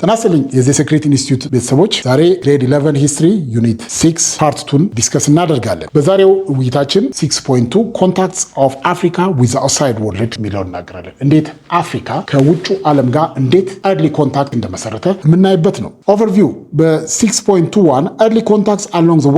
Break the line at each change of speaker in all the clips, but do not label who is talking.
ተናስተልኝ የዚህ ሴክሬት ኢንስቲትዩት ቤተሰቦች ዛሬ ግሬድ 11 ሂስትሪ ዩኒት 6 ፓርት 2 ዲስከስ እናደርጋለን። በዛሬው ውይይታችን 6.2 ኮንታክትስ ኦፍ አፍሪካ ዊዝ አውትሳይድ ወርልድ የሚለውን እናገራለን። እንዴት አፍሪካ ከውጩ ዓለም ጋር እንዴት ኤርሊ ኮንታክት እንደመሰረተ የምናይበት ነው። ኦቨርቪው በ6.21 ኤርሊ ኮንታክትስ አሎንግ ዘ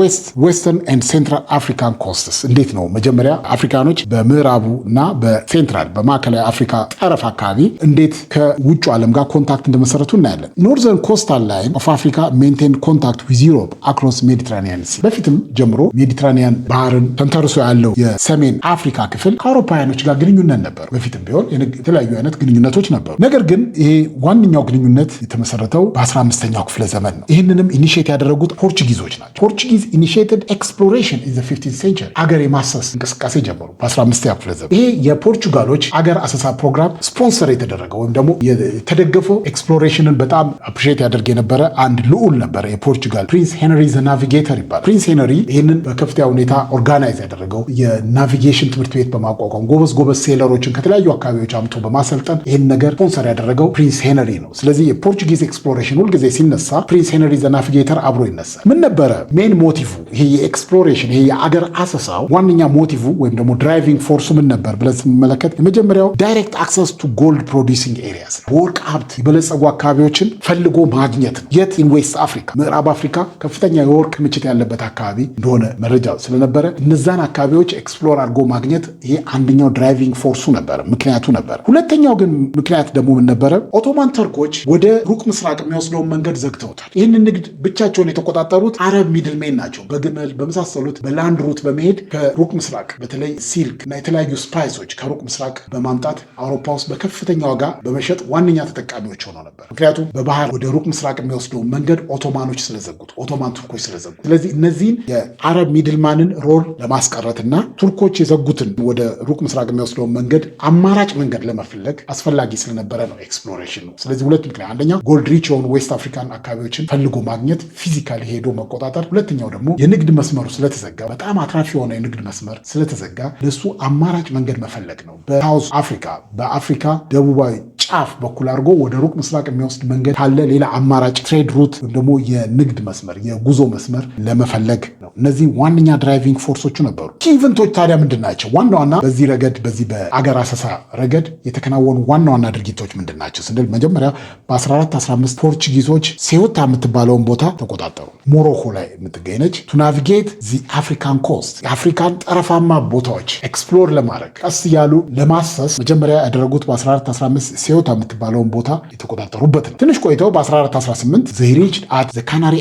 ዌስተርን ኤንድ ሴንትራል አፍሪካን ኮስትስ እንዴት ነው መጀመሪያ አፍሪካኖች በምዕራቡ እና በሴንትራል በማዕከላዊ አፍሪካ ጠረፍ አካባቢ እንዴት ከውጩ ዓለም ጋር ኮንታክት እንደመሰረቱ እናያለን። ኖርዘርን ኮስታል ላይን ኦፍ አፍሪካ ሜንቴን ኮንታክት ዊዝ ዩሮፕ አክሮስ ሜዲትራኒያን ሲ። በፊትም ጀምሮ ሜዲትራኒያን ባህርን ተንተርሶ ያለው የሰሜን አፍሪካ ክፍል ከአውሮፓውያኖች ጋር ግንኙነት ነበር። በፊትም ቢሆን የተለያዩ አይነት ግንኙነቶች ነበሩ። ነገር ግን ይሄ ዋነኛው ግንኙነት የተመሰረተው በ15ኛው ክፍለ ዘመን ነው። ይህንንም ኢኒሼት ያደረጉት ፖርቹጊዞች ናቸው። ፖርቹጊዝ ኢኒሼትድ ኤክስፕሎሬሽን ኢን ዘ 15th ሴንቸሪ አገር የማሰስ እንቅስቃሴ ጀመሩ በ15ኛው ክፍለ ዘመን። ይሄ የፖርቹጋሎች አገር አሰሳ ፕሮግራም ስፖንሰር የተደረገው ወይም ደግሞ የተደገፈው ኤክስፕሎሬሽንን በጣም አፕሪሼት ያደርግ የነበረ አንድ ልዑል ነበረ። የፖርቹጋል ፕሪንስ ሄንሪ ዘ ናቪጌተር ይባላል። ፕሪንስ ሄንሪ ይህንን በከፍተኛ ሁኔታ ኦርጋናይዝ ያደረገው የናቪጌሽን ትምህርት ቤት በማቋቋም ጎበዝ ሴለሮችን ከተለያዩ አካባቢዎች አምቶ በማሰልጠን ይህን ነገር ስፖንሰር ያደረገው ፕሪንስ ሄንሪ ነው። ስለዚህ የፖርቹጊዝ ኤክስፕሎሬሽን ሁልጊዜ ሲነሳ ፕሪንስ ሄንሪ ዘ ናቪጌተር አብሮ ይነሳል። ምን ነበረ ሜን ሞቲቭ? ይሄ የኤክስፕሎሬሽን ይሄ የአገር አሰሳው ዋነኛ ሞቲቭ ወይም ደግሞ ድራይቪንግ ፎርሱ ምን ነበር ብለን ስንመለከት የመጀመሪያው ዳይሬክት አክሰስ ቱ ጎልድ ፕሮዲውሲንግ ኤሪያስ ወርቅ ሀብት የበለጸጉ አካባቢዎችን ፈልጎ ማግኘት ነው። የት ኢን ዌስት አፍሪካ ምዕራብ አፍሪካ ከፍተኛ የወርቅ ክምችት ያለበት አካባቢ እንደሆነ መረጃ ስለነበረ እነዛን አካባቢዎች ኤክስፕሎር አድርጎ ማግኘት ይሄ አንደኛው ድራይቪንግ ፎርሱ ነበረ፣ ምክንያቱ ነበረ። ሁለተኛው ግን ምክንያት ደግሞ ምን ነበረ? ኦቶማን ተርኮች ወደ ሩቅ ምስራቅ የሚወስደውን መንገድ ዘግተውታል። ይህንን ንግድ ብቻቸውን የተቆጣጠሩት አረብ ሚድልሜን ናቸው። በግመል በመሳሰሉት በላንድ ሩት በመሄድ ከሩቅ ምስራቅ በተለይ ሲልክ እና የተለያዩ ስፓይሶች ከሩቅ ምስራቅ በማምጣት አውሮፓ ውስጥ በከፍተኛ ዋጋ በመሸጥ ዋነኛ ተጠቃሚዎች ሆነው ነበር። ምክንያቱም በባህር ወደ ሩቅ ምስራቅ የሚወስደው መንገድ ኦቶማኖች ስለዘጉት፣ ኦቶማን ቱርኮች ስለዘጉት። ስለዚህ እነዚህን የአረብ ሚድልማንን ሮል ለማስቀረትና ቱርኮች የዘጉትን ወደ ሩቅ ምስራቅ የሚወስደውን መንገድ አማራጭ መንገድ ለመፈለግ አስፈላጊ ስለነበረ ነው ኤክስፕሎሬሽን ነው። ስለዚህ ሁለት ምክንያት፣ አንደኛ ጎልድ ሪች የሆኑ ዌስት አፍሪካን አካባቢዎችን ፈልጎ ማግኘት ፊዚካሊ ሄዶ መቆጣጠር፣ ሁለተኛው ደግሞ የንግድ መስመሩ ስለተዘጋ በጣም አትራፊ የሆነ የንግድ መስመር ስለተዘጋ ለሱ አማራጭ መንገድ መፈለግ ነው። በሳውዝ አፍሪካ በአፍሪካ ደቡባዊ ጫፍ በኩል አድርጎ ወደ ሩቅ ምስራቅ የሚወስድ መንገድ ካለ ሌላ አማራጭ ትሬድ ሩት ወይም ደግሞ የንግድ መስመር የጉዞ መስመር ለመፈለግ ነው። እነዚህ ዋነኛ ድራይቪንግ ፎርሶቹ ነበሩ። ኪ ኢቨንቶች ታዲያ ምንድን ናቸው? ዋና ዋና በዚህ ረገድ በዚህ በአገር አሰሳ ረገድ የተከናወኑ ዋና ዋና ድርጊቶች ምንድን ናቸው ስንል መጀመሪያ በ1415 ፖርቹጊዞች ሴውታ የምትባለውን ቦታ ተቆጣጠሩ። ሞሮኮ ላይ የምትገኝ ነች። ቱ ናቪጌት ዚ አፍሪካን ኮስት የአፍሪካን ጠረፋማ ቦታዎች ኤክስፕሎር ለማድረግ ቀስ እያሉ ለማሰስ መጀመሪያ ያደረጉት በ1415 ሴውታ የምትባለውን ቦታ የተቆጣጠሩበት ነው። ትንሽ ቆይተው በ1418 ዘይ ሪችድ አት ዘ ካናሪ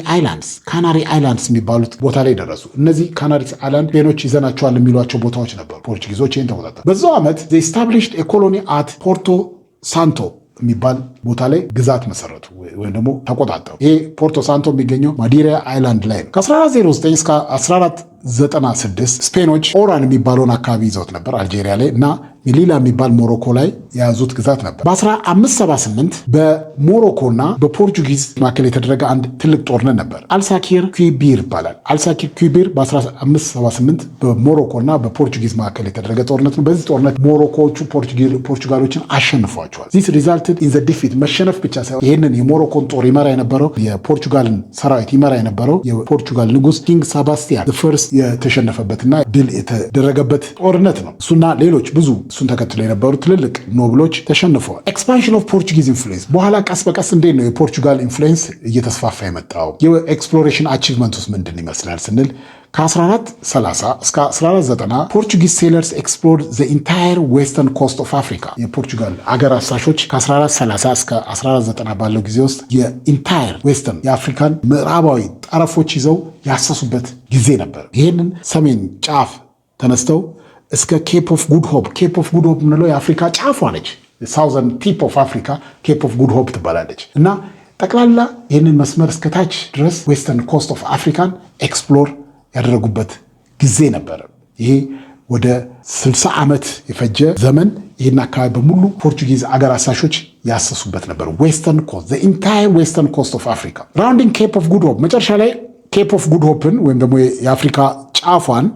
አይላንድስ የሚባሉት ቦታ ላይ ደረሱ። እነዚህ ካናሪ አይላንድ ስፔኖች ይዘናቸዋል የሚሏቸው ቦታዎች ነበሩ። ፖርቹጊዞች ይህን ተቆጣጠሩ። በዛው ዓመት ዘይ ስታብሊሽድ ኤ ኮሎኒ አት ፖርቶ ሳንቶ የሚባል ቦታ ላይ ግዛት መሰረቱ ወይም ደግሞ ተቆጣጠሩ። ይሄ ፖርቶ ሳንቶ የሚገኘው ማዲራ አይላንድ ላይ ነው። ከ1409 እስከ 1496 ስፔኖች ኦራን የሚባለውን አካባቢ ይዘውት ነበር አልጄሪያ ላይ እና ሜሊላ የሚባል ሞሮኮ ላይ የያዙት ግዛት ነበር። በ1578 በሞሮኮና በፖርቹጊዝ መካከል የተደረገ አንድ ትልቅ ጦርነት ነበር። አልሳኪር ኩቢር ይባላል። አልሳኪር ኩቢር በ1578 በሞሮኮና በፖርቹጊዝ መካከል የተደረገ ጦርነት ነው። በዚህ ጦርነት ሞሮኮዎቹ ፖርቹጋሎችን አሸንፏቸዋል። ዚስ ሪዛልትድ ኢን ዘ ዲፊት መሸነፍ ብቻ ሳይሆን ይህንን የሞሮኮን ጦር ይመራ የነበረው የፖርቹጋልን ሰራዊት ይመራ የነበረው የፖርቹጋል ንጉስ ኪንግ ሰባስቲያን ፈርስት የተሸነፈበትና ድል የተደረገበት ጦርነት ነው። እሱና ሌሎች ብዙ እሱን ተከትሎ የነበሩ ትልልቅ ኖብሎች ተሸንፈዋል። ኤክስፓንሽን ኦፍ ፖርቹጊዝ ኢንፍሉዌንስ በኋላ ቀስ በቀስ እንዴት ነው የፖርቹጋል ኢንፍሉዌንስ እየተስፋፋ የመጣው? የኤክስፕሎሬሽን አቺቭመንት ውስጥ ምንድን ይመስላል ስንል ከ1430 እስከ 1490 ፖርቹጊዝ ሴለርስ ኤክስፕሎርድ ዘ ኢንታየር ዌስተርን ኮስት ኦፍ አፍሪካ የፖርቹጋል አገር አሳሾች ከ1430 እስከ 1490 ባለው ጊዜ ውስጥ የኢንታየር ዌስተርን የአፍሪካን ምዕራባዊ ጠረፎች ይዘው ያሰሱበት ጊዜ ነበር። ይህንን ሰሜን ጫፍ ተነስተው እስከ ኬፕ ኦፍ ጉድ ሆፕ የምንለው የአፍሪካ ጫፏ ነች። ሳውዘርን ቲፕ ኦፍ አፍሪካ ኬፕ ኦፍ ጉድ ሆፕ ትባላለች እና ጠቅላላ ይህንን መስመር እስከታች ድረስ ዌስተርን ኮስት ኦፍ አፍሪካን ኤክስፕሎር ያደረጉበት ጊዜ ነበረ። ይሄ ወደ 60 ዓመት የፈጀ ዘመን ይህን አካባቢ በሙሉ ፖርቹጊዝ አገር አሳሾች ያሰሱበት ነበር። ዌስተርን ኮስት ዘ ኢንታየር ዌስተርን ኮስት ኦፍ አፍሪካ ራውንዲንግ ኬፕ ኦፍ ጉድ ሆፕ መጨረሻ ላይ ኬፕ ኦፍ ጉድ ሆፕን ወይም ደግሞ የአፍሪካ ጫፏን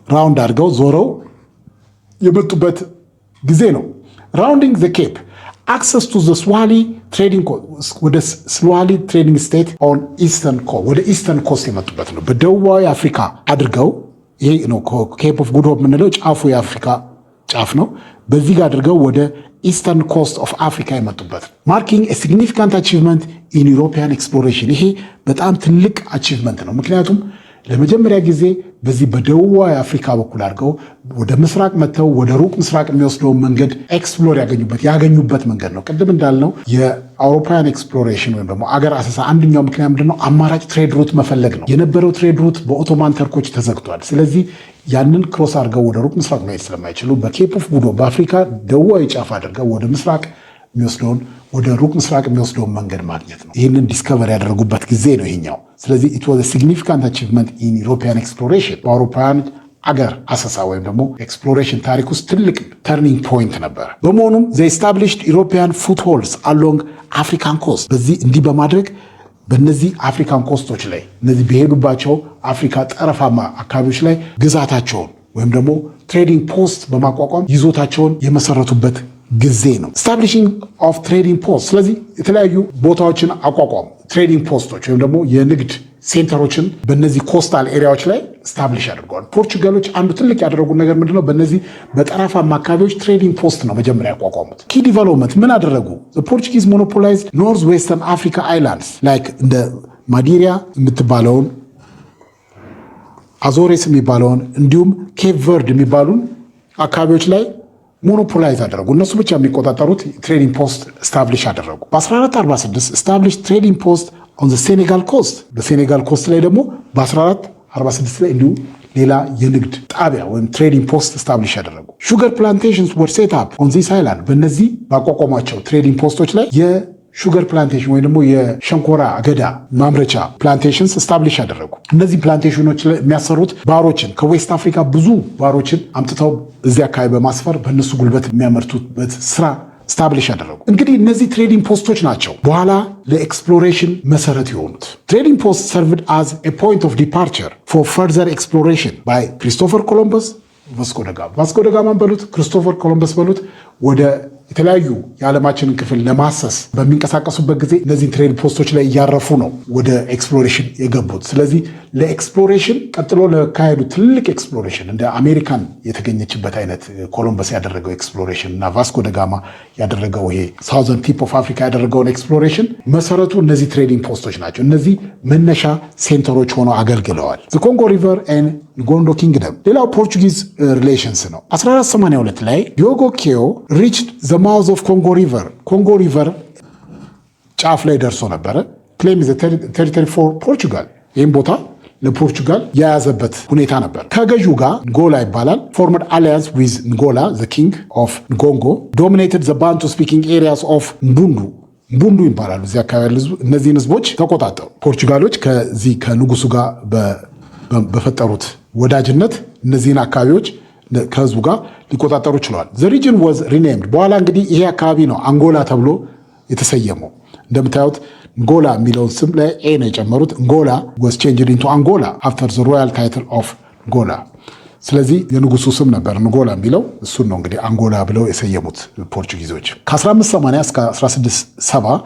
ራውንድ አድርገው ዞረው የመጡበት ጊዜ ነው። ራውንዲንግ ዘ ኬፕ access to the Swahili trading ወደ ስዋሂሊ ትሬዲንግ ስቴት on eastern coast ወደ ኢስተርን ኮስት የመጡበት ነው። በደቡባዊ አፍሪካ አድርገው ይሄ ነው ኬፕ ኦፍ ጉድ ሆፕ የምንለው ጫፉ የአፍሪካ ጫፍ ነው። በዚህ ጋር አድርገው ወደ ኢስተርን ኮስት ኦፍ አፍሪካ የመጡበት ማርኪንግ a significant achievement in European exploration። ይሄ በጣም ትልቅ አቺቭመንት ነው። ምክንያቱም ለመጀመሪያ ጊዜ በዚህ በደቡባዊ አፍሪካ በኩል አድርገው ወደ ምስራቅ መጥተው ወደ ሩቅ ምስራቅ የሚወስደውን መንገድ ኤክስፕሎር ያገኙበት መንገድ ነው። ቅድም እንዳልነው የአውሮፓውያን ኤክስፕሎሬሽን ወይም ደግሞ አገር አሰሳ አንደኛው ምክንያት ምንድነው? አማራጭ ትሬድ ሩት መፈለግ ነው። የነበረው ትሬድ ሩት በኦቶማን ተርኮች ተዘግቷል። ስለዚህ ያንን ክሮስ አድርገው ወደ ሩቅ ምስራቅ መሄድ ስለማይችሉ በኬፕ ኦፍ ጉድ ሆፕ በአፍሪካ ደቡባዊ ጫፍ አድርገው ወደ ምስራቅ የሚወስደውን ወደ ሩቅ ምስራቅ የሚወስደውን መንገድ ማግኘት ነው። ይህንን ዲስከቨር ያደረጉበት ጊዜ ነው ይሄኛው። ስለዚህ it was a significant achievement in European exploration በአውሮፓውያን አገር አሰሳ ወይም ደግሞ ኤክስፕሎሬሽን ታሪክ ውስጥ ትልቅ ተርኒንግ ፖይንት ነበር። በመሆኑም they established European footholds along African coast በዚህ እንዲህ በማድረግ በእነዚህ አፍሪካን ኮስቶች ላይ እነዚህ በሄዱባቸው አፍሪካ ጠረፋማ አካባቢዎች ላይ ግዛታቸውን ወይም ደግሞ ትሬዲንግ ፖስት በማቋቋም ይዞታቸውን የመሰረቱበት ጊዜ ነው። ስታብሊሽንግ ኦፍ ትሬዲንግ ፖስት። ስለዚህ የተለያዩ ቦታዎችን አቋቋሙ። ትሬዲንግ ፖስቶች ወይም ደግሞ የንግድ ሴንተሮችን በእነዚህ ኮስታል ኤሪያዎች ላይ ስታብሊሽ አድርገዋል። ፖርቹጋሎች አንዱ ትልቅ ያደረጉት ነገር ምንድነው? በእነዚህ በጠረፋማ አካባቢዎች ትሬዲንግ ፖስት ነው መጀመሪያ ያቋቋሙት። ኪ ዲቨሎፕመንት ምን አደረጉ? ፖርቹጊዝ ሞኖፖላይዝድ ኖርዝ ዌስተርን አፍሪካ አይላንድስ ላይክ እንደ ማዴራ የምትባለውን አዞሬስ የሚባለውን እንዲሁም ኬፕ ቨርድ የሚባሉን አካባቢዎች ላይ ሞኖፖላይዝ አደረጉ። እነሱ ብቻ የሚቆጣጠሩት ትሬዲንግ ፖስት ስታብሊሽ አደረጉ። በ1446 ስታብሊሽ ትሬዲንግ ፖስት ኦን ዘ ሴኔጋል ኮስት። በሴኔጋል ኮስት ላይ ደግሞ በ1446 ላይ እንዲሁ ሌላ የንግድ ጣቢያ ወይም ትሬዲንግ ፖስት ስታብሊሽ አደረጉ። ሹገር ፕላንቴሽንስ ወር ሴት አፕ ኦን ዚስ አይላንድ። በእነዚህ ባቋቋሟቸው ትሬዲንግ ፖስቶች ላይ የሹገር ፕላንቴሽን ወይም ደግሞ የሸንኮራ አገዳ ማምረቻ ፕላንቴሽንስ ስታብሊሽ አደረጉ። እነዚህ ፕላንቴሽኖች የሚያሰሩት ባሮችን ከዌስት አፍሪካ ብዙ ባሮችን አምጥተው እዚህ አካባቢ በማስፈር በእነሱ ጉልበት የሚያመርቱበት ስራ ስታብሊሽ አደረጉ። እንግዲህ እነዚህ ትሬዲንግ ፖስቶች ናቸው በኋላ ለኤክስፕሎሬሽን መሰረት የሆኑት። ትሬዲንግ ፖስት ሰርቭድ አዝ ኤ ፖይንት ኦፍ ዲፓርቸር ፎር ፈርዘር ኤክስፕሎሬሽን ባይ ክሪስቶፈር ኮሎምበስ ቫስኮ ደጋማ። ቫስኮ ደጋማን በሉት ክሪስቶፈር ኮሎምበስ በሉት ወደ የተለያዩ የዓለማችንን ክፍል ለማሰስ በሚንቀሳቀሱበት ጊዜ እነዚህን ትሬድ ፖስቶች ላይ እያረፉ ነው ወደ ኤክስፕሎሬሽን የገቡት። ስለዚህ ለኤክስፕሎሬሽን ቀጥሎ ለካሄዱ ትልቅ ኤክስፕሎሬሽን እንደ አሜሪካን የተገኘችበት አይነት ኮሎምበስ ያደረገው ኤክስፕሎሬሽን እና ቫስኮ ደጋማ ያደረገው ይሄ ሳውዘርን ቲፕ ኦፍ አፍሪካ ያደረገውን ኤክስፕሎሬሽን መሰረቱ እነዚህ ትሬዲንግ ፖስቶች ናቸው። እነዚህ መነሻ ሴንተሮች ሆነው አገልግለዋል። ኮንጎ ሪቨር ኤንድ ጎንዶ ኪንግደም። ሌላው ፖርቹጊዝ ሪሌሽንስ ነው። 1482 ላይ ዲዮጎ ኬዮ ሪችድ ዘ ማውዝ ኦፍ ኮንጎ ሪቨር። ኮንጎ ሪቨር ጫፍ ላይ ደርሶ ነበረ። ክሌም ዘ ቴሪቶሪ ፎር ፖርቹጋል። ይህም ቦታ ለፖርቹጋል የያዘበት ሁኔታ ነበር። ከገዢው ጋር ንጎላ ይባላል ፎርመድ አሊያንስ ዊዝ ንጎላ ዘ ኪንግ ኦፍ ንጎንጎ ዶሚኔትድ ዘ ባንቱ ስፒኪንግ ኤሪያስ ኦፍ ምቡንዱ ይባላሉ። እዚህ አካባቢ እነዚህን ህዝቦች ተቆጣጠሩ። ፖርቹጋሎች ከዚህ ከንጉሱ ጋር በፈጠሩት ወዳጅነት እነዚህን አካባቢዎች ከህዝቡ ጋር ሊቆጣጠሩ ችለዋል። ዘ ሪጅን ዋዝ ሪኔምድ። በኋላ እንግዲህ ይሄ አካባቢ ነው አንጎላ ተብሎ የተሰየመው። እንደምታዩት ንጎላ የሚለውን ስም ላይ ኤ ነው የጨመሩት። ንጎላ ዋዝ ቼንጅድ ኢንቱ አንጎላ አፍተር ዘ ሮያል ታይትል ኦፍ ንጎላ። ስለዚህ የንጉሱ ስም ነበር ንጎላ የሚለው፣ እሱን ነው እንግዲህ አንጎላ ብለው የሰየሙት ፖርቹጊዞች። ከ1580 እስከ 1670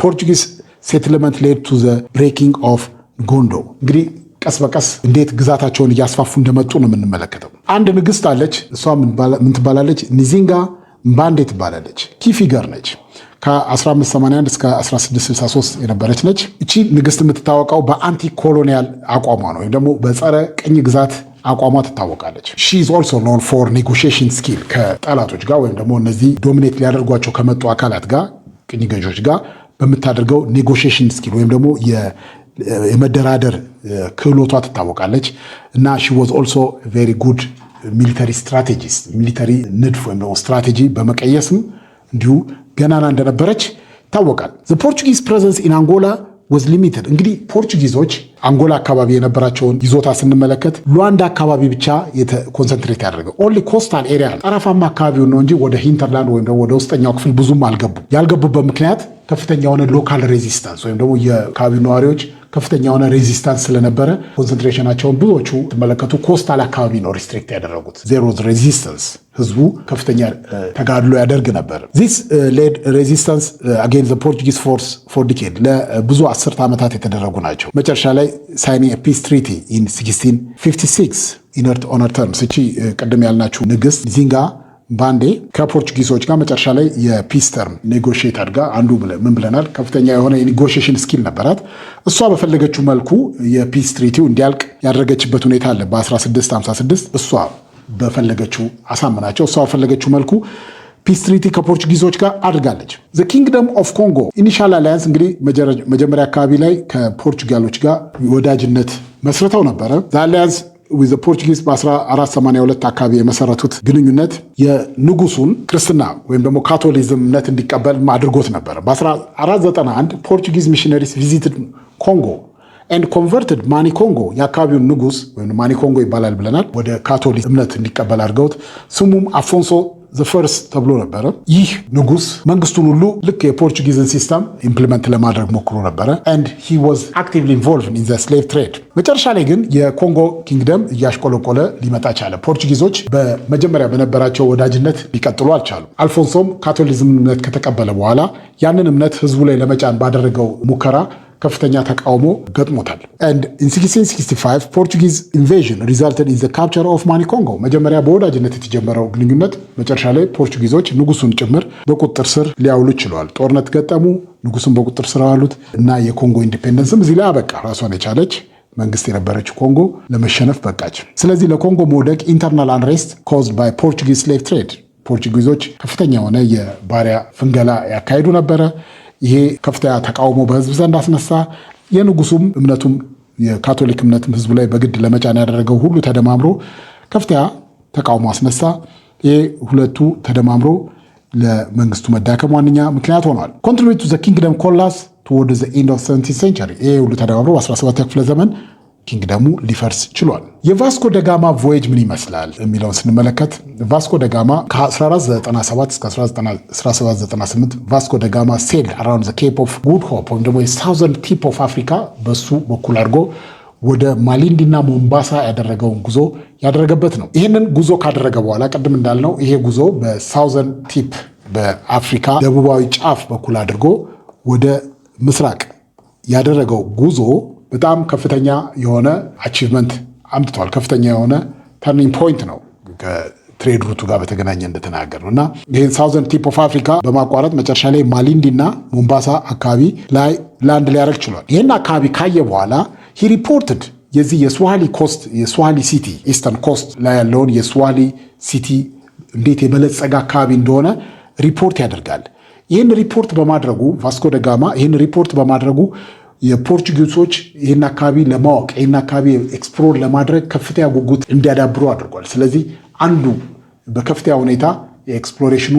ፖርቹጊዝ ሴትልመንት ሌድ ቱ ዘ ብሬኪንግ ኦፍ ጎንዶ። እንግዲህ ቀስ በቀስ እንዴት ግዛታቸውን እያስፋፉ እንደመጡ ነው የምንመለከተው። አንድ ንግስት አለች። እሷ ምን ትባላለች? ኒዚንጋ ምባንዴ ትባላለች። ኪ ፊገር ነች። ከ1581 እስከ 1663 የነበረች ነች። እቺ ንግስት የምትታወቀው በአንቲ ኮሎኒያል አቋሟ ነው፣ ወይም ደግሞ በጸረ ቅኝ ግዛት አቋሟ ትታወቃለች። ሺ ኢዝ ኦልሶ ኖን ፎር ኔጎሺዬሽን ስኪል። ከጠላቶች ጋር ወይም ደግሞ እነዚህ ዶሚኔት ሊያደርጓቸው ከመጡ አካላት ጋር ቅኝ ገዢዎች ጋር በምታደርገው ኔጎሺዬሽን ስኪል ወይም ደግሞ የመደራደር ክህሎቷ ትታወቃለች። እና ሺ ዋዝ ኦልሶ ቬሪ ጉድ ሚሊተሪ ስትራቴጂስት። ሚሊተሪ ንድፍ ወይም ደግሞ ስትራቴጂ በመቀየስም እንዲሁ ገናና እንደነበረች ይታወቃል። ዘ ፖርቹጊዝ ፕሬዘንስ ኢን አንጎላ was limited። እንግዲህ ፖርቹጊዞች አንጎላ አካባቢ የነበራቸውን ይዞታ ስንመለከት ሉዋንዳ አካባቢ ብቻ ኮንሰንትሬት ያደረገው ኦንሊ ኮስታል ኤሪያ ጠረፋማ አካባቢውን ነው እንጂ ወደ ሂንተርላንድ ወይም ደግሞ ወደ ውስጠኛው ክፍል ብዙም አልገቡም። ያልገቡበት ምክንያት ከፍተኛ የሆነ ሎካል ሬዚስታንስ ወይም ደግሞ የአካባቢው ነዋሪዎች ከፍተኛ የሆነ ሬዚስታንስ ስለነበረ ኮንሰንትሬሽናቸውን ብዙዎቹ ተመለከቱ ኮስታል አካባቢ ነው ሪስትሪክት ያደረጉት። ዜሮ ሬዚስተንስ ህዝቡ ከፍተኛ ተጋድሎ ያደርግ ነበር። ዚስ ሌድ ሬዚስታንስ አጌንስት ዘ ፖርቹጊዝ ፎርስ ፎር ዲኬድ ለብዙ አስርተ ዓመታት የተደረጉ ናቸው። መጨረሻ ላይ ሳይኒንግ ኤ ፒስ ትሪቲ ኢን 1656 ኢነርት ኦነር ተርምስ እቺ ቅድም ያልናችሁ ንግስት ዚንጋ ባንዴ ከፖርቹጊዞች ጋር መጨረሻ ላይ የፒስ ተርም ኔጎሽየት አድርጋ አንዱ ምን ብለናል ከፍተኛ የሆነ የኔጎሽዬሽን ስኪል ነበራት። እሷ በፈለገችው መልኩ የፒስ ትሪቲው እንዲያልቅ ያደረገችበት ሁኔታ አለ። በ1656 እሷ በፈለገችው አሳምናቸው እሷ በፈለገችው መልኩ ፒስ ትሪቲ ከፖርቹጊዞች ጋር አድርጋለች። ዘ ኪንግደም ኦፍ ኮንጎ ኢኒሻል አላያንስ እንግዲህ መጀመሪያ አካባቢ ላይ ከፖርቹጋሎች ጋር ወዳጅነት መስርተው ነበረ። ዘ አላያንስ ዊዝ ፖርቹጊዝ በ1482 አካባቢ የመሰረቱት ግንኙነት የንጉሱን ክርስትና ወይም ደግሞ ካቶሊዝም እምነት እንዲቀበል አድርጎት ነበር። በ1491 ፖርቹጊዝ ሚሽነሪስ ቪዚትድ ኮንጎ ኤንድ ኮንቨርትድ ማኒ ኮንጎ የአካባቢውን ንጉስ ወይም ማኒ ኮንጎ ይባላል ብለናል ወደ ካቶሊክ እምነት እንዲቀበል አድርገውት ስሙም አፎንሶ ዘፈርስ ተብሎ ነበረ። ይህ ንጉስ መንግስቱን ሁሉ ልክ የፖርቹጊዝን ሲስተም ኢምፕሊመንት ለማድረግ ሞክሮ ነበረ and he was actively involved in the slave trade። መጨረሻ ላይ ግን የኮንጎ ኪንግደም እያሽቆለቆለ ሊመጣ ቻለ። ፖርቹጊዞች በመጀመሪያ በነበራቸው ወዳጅነት ሊቀጥሉ አልቻሉም። አልፎንሶም ካቶሊዝም እምነት ከተቀበለ በኋላ ያንን እምነት ህዝቡ ላይ ለመጫን ባደረገው ሙከራ ከፍተኛ ተቃውሞ ገጥሞታል። and in 1665 Portuguese invasion resulted in the capture of Mani Congo። መጀመሪያ በወዳጅነት የተጀመረው ግንኙነት መጨረሻ ላይ ፖርቹጊዞች ንጉሱን ጭምር በቁጥጥር ስር ሊያውሉ ችለዋል። ጦርነት ገጠሙ፣ ንጉሱን በቁጥጥር ስር አዋሉት እና የኮንጎ ኢንዲፔንደንስም እዚህ ላይ አበቃ። ራሷን የቻለች መንግስት የነበረችው ኮንጎ ለመሸነፍ በቃች። ስለዚህ ለኮንጎ መውደቅ ኢንተርናል አንሬስት caused by Portuguese slave trade ፖርቹጊዞች ከፍተኛ የሆነ የባሪያ ፍንገላ ያካሂዱ ነበረ። ይሄ ከፍተኛ ተቃውሞ በህዝብ ዘንድ አስነሳ። የንጉሱም እምነቱም የካቶሊክ እምነትም ህዝቡ ላይ በግድ ለመጫን ያደረገው ሁሉ ተደማምሮ ከፍተኛ ተቃውሞ አስነሳ። ይሄ ሁለቱ ተደማምሮ ለመንግስቱ መዳከም ዋነኛ ምክንያት ሆኗል። contribute to the kingdom collapse toward the end of 17th century ይሄ ሁሉ ተደማምሮ በ17ኛው ክፍለ ዘመን ኪንግደሙ ሊፈርስ ችሏል። የቫስኮ ደጋማ ቮያጅ ምን ይመስላል የሚለውን ስንመለከት ቫስኮ ደጋማ ከ1497 እስከ 1798 ቫስኮ ደጋማ ሴልድ አራውንድ ዘ ኬፕ ኦፍ ጉድ ሆፕ ወይም ደግሞ የሳውዘርን ቲፕ ኦፍ አፍሪካ በሱ በኩል አድርጎ ወደ ማሊንዲና ሞምባሳ ያደረገውን ጉዞ ያደረገበት ነው። ይህንን ጉዞ ካደረገ በኋላ ቅድም እንዳልነው ይሄ ጉዞ በሳውዘርን ቲፕ በአፍሪካ ደቡባዊ ጫፍ በኩል አድርጎ ወደ ምስራቅ ያደረገው ጉዞ በጣም ከፍተኛ የሆነ አቺቭመንት አምጥቷል። ከፍተኛ የሆነ ተርኒንግ ፖይንት ነው ከትሬድ ሩቱ ጋር በተገናኘ እንደተናገር ነው እና ይህን ሳውዘርን ቲፕ ኦፍ አፍሪካ በማቋረጥ መጨረሻ ላይ ማሊንዲና ሞምባሳ አካባቢ ላይ ላንድ ሊያደርግ ችሏል። ይህን አካባቢ ካየ በኋላ ሂ ሪፖርትድ የዚህ የስዋሂሊ ኮስት የስዋሂሊ ሲቲ ኢስተርን ኮስት ላይ ያለውን የስዋሂሊ ሲቲ እንዴት የበለጸገ አካባቢ እንደሆነ ሪፖርት ያደርጋል። ይህን ሪፖርት በማድረጉ ቫስኮ ደጋማ ይህን ሪፖርት በማድረጉ የፖርቹጊዞች ይህን አካባቢ ለማወቅ ይህን አካባቢ ኤክስፕሎር ለማድረግ ከፍተኛ ጉጉት እንዲያዳብሩ አድርጓል። ስለዚህ አንዱ በከፍተኛ ሁኔታ የኤክስፕሎሬሽኑ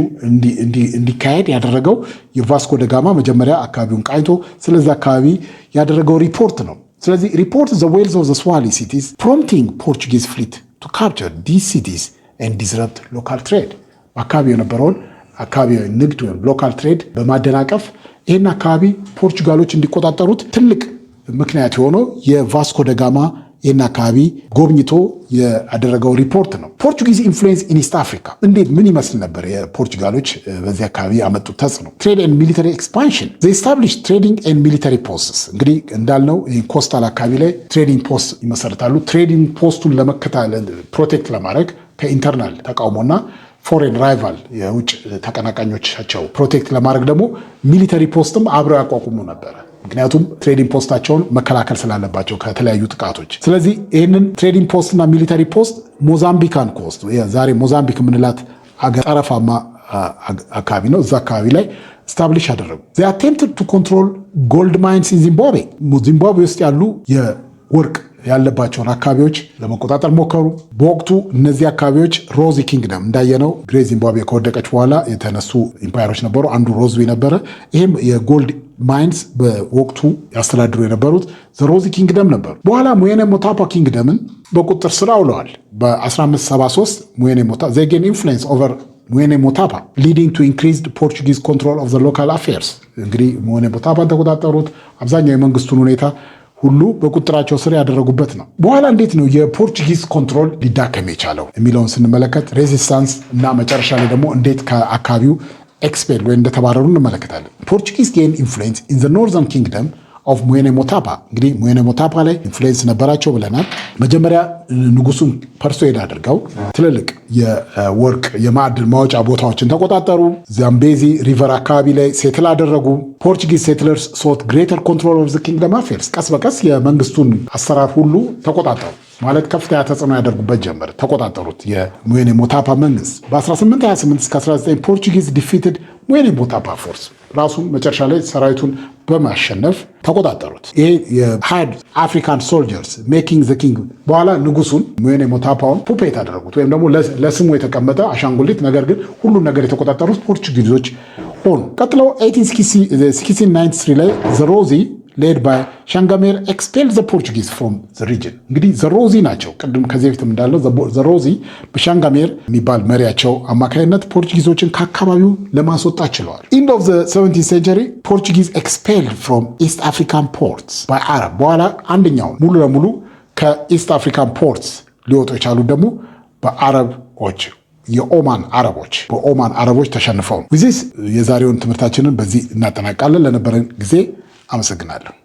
እንዲካሄድ ያደረገው የቫስኮ ደጋማ መጀመሪያ አካባቢውን ቃኝቶ ስለዚህ አካባቢ ያደረገው ሪፖርት ነው። ስለዚህ ሪፖርት ዘ ዌልዝ ኦፍ ዘ ስዋሂሊ ሲቲስ ፕሮምፕቲንግ ፖርቹጊዝ ፍሊት ቱ ካፕቸር ዲስ ሲቲስ ኤንድ ዲስረፕት ሎካል ትሬድ በአካባቢ የነበረውን አካባቢያዊ ንግድ ወይም ሎካል ትሬድ በማደናቀፍ ይህን አካባቢ ፖርቹጋሎች እንዲቆጣጠሩት ትልቅ ምክንያት የሆነው የቫስኮ ደጋማ ይህን አካባቢ ጎብኝቶ ያደረገው ሪፖርት ነው። ፖርቹጊዝ ኢንፍሉዌንስ ኢን ኢስት አፍሪካ እንዴት ምን ይመስል ነበር? የፖርቹጋሎች በዚህ አካባቢ ያመጡት ተጽዕኖ። ትሬድ ኤንድ ሚሊተሪ ኤክስፓንሽን ዘ ኤስታብሊሽ ትሬዲንግ ኤንድ ሚሊተሪ ፖስትስ እንግዲህ እንዳልነው ኮስታል አካባቢ ላይ ትሬዲንግ ፖስት ይመሰርታሉ። ትሬዲንግ ፖስቱን ለመከታተል ፕሮቴክት ለማድረግ ከኢንተርናል ተቃውሞና ፎሬን ራይቫል የውጭ ተቀናቃኞቻቸው ፕሮቴክት ለማድረግ ደግሞ ሚሊተሪ ፖስትም አብረው ያቋቁሙ ነበር። ምክንያቱም ትሬዲንግ ፖስታቸውን መከላከል ስላለባቸው ከተለያዩ ጥቃቶች። ስለዚህ ይህንን ትሬዲንግ ፖስትና ሚሊተሪ ፖስት ሞዛምቢካን ኮስት ዛሬ ሞዛምቢክ የምንላት ጠረፋማ አካባቢ ነው። እዛ አካባቢ ላይ ስታብሊሽ አደረጉ። they attempted to control gold mines in ዚምባብዌ ዚምባብዌ ውስጥ ያሉ የወርቅ ያለባቸውን አካባቢዎች ለመቆጣጠር ሞከሩ። በወቅቱ እነዚህ አካባቢዎች ሮዚ ኪንግደም እንዳየነው ግሬ ዚምባብዌ ከወደቀች በኋላ የተነሱ ኢምፓየሮች ነበሩ። አንዱ ሮዝዊ ነበረ። ይህም የጎልድ ማይንስ በወቅቱ ያስተዳድሩ የነበሩት ሮዚ ኪንግደም ነበሩ። በኋላ ሙዌኔ ሞታፓ ኪንግደምን በቁጥጥር ስር አውለዋል። በ1573 ሙዌኔ ሞታፓ they gain influence over ሙዌኔ ሞታፓ leading to increased Portuguese control of the local affairs እንግዲህ ሙዌኔ ሞታፓን ተቆጣጠሩት። አብዛኛው የመንግስቱን ሁኔታ ሁሉ በቁጥራቸው ስር ያደረጉበት ነው። በኋላ እንዴት ነው የፖርቹጊዝ ኮንትሮል ሊዳከም የቻለው የሚለውን ስንመለከት ሬዚስታንስ እና መጨረሻ ላይ ደግሞ እንዴት ከአካባቢው ኤክስፔል ወይ እንደተባረሩ እንመለከታለን። ፖርቹጊዝ ጌን ኢንፍሉዌንስ ኢን ዘ ኖርዘርን ኪንግደም ኦፍ ሙዌኔ ሞታፓ። እንግዲህ ሙዌኔ ሞታፓ ላይ ኢንፍሉዌንስ ነበራቸው ብለናል። መጀመሪያ ንጉሱን ፐርሱዌድ አድርገው ትልልቅ የወርቅ የማዕድን ማውጫ ቦታዎችን ተቆጣጠሩ። ዛምቤዚ ሪቨር አካባቢ ላይ ሴትል አደረጉ። ፖርቹጊዝ ሴትለርስ ሶት ግሬተር ኮንትሮል ኦፍ ዘ ኪንግደም አፌርስ። ቀስ በቀስ የመንግስቱን አሰራር ሁሉ ተቆጣጠሩ። ማለት ከፍተኛ ተጽዕኖ ያደርጉበት ጀመር፣ ተቆጣጠሩት የሙዌኔ ሞታፓ መንግስት። በ1828 እስከ 19 ፖርቹጊዝ ዲፊትድ ሙዌኔ ሞታፓ ፎርስ። ራሱን መጨረሻ ላይ ሰራዊቱን በማሸነፍ ተቆጣጠሩት። ይሄ የሃይድ አፍሪካን ሶልጀርስ ሜኪንግ ዘ ኪንግ። በኋላ ንጉሱን ሙዌኔ ሞታፓውን ፑፔት አደረጉት፣ ወይም ደግሞ ለስሙ የተቀመጠ አሻንጉሊት፣ ነገር ግን ሁሉን ነገር የተቆጣጠሩት ፖርቹጊዞች ሆኑ። ቀጥለው 1693 ላይ ዘሮዚ ሌድ ባይ ሻንጋሜር ኤክስፔል ዘ ፖርቹጊዝ ፍሮም ዘ ሪጅን። እንግዲህ ዘሮዚ ናቸው። ቅድም ከዚህ በፊትም እንዳለው ዘሮዚ በሻንጋሜር የሚባል መሪያቸው አማካኝነት ፖርቹጊዞችን ከአካባቢው ለማስወጣት ችለዋል። ኢንድ ኦፍ ዘ 17th ሴንቸሪ ፖርቹጊዝ ኤክስፔል ፍሮም ኢስት አፍሪካን ፖርትስ ባይ አረብ። በኋላ አንደኛው ሙሉ ለሙሉ ከኢስት አፍሪካን ፖርትስ ሊወጡ የቻሉት ደግሞ በአረቦች የኦማን አረቦች ተሸንፈው። ዚስ የዛሬውን ትምህርታችንን በዚህ እናጠናቃለን። ለነበረን ጊዜ አመሰግናለሁ።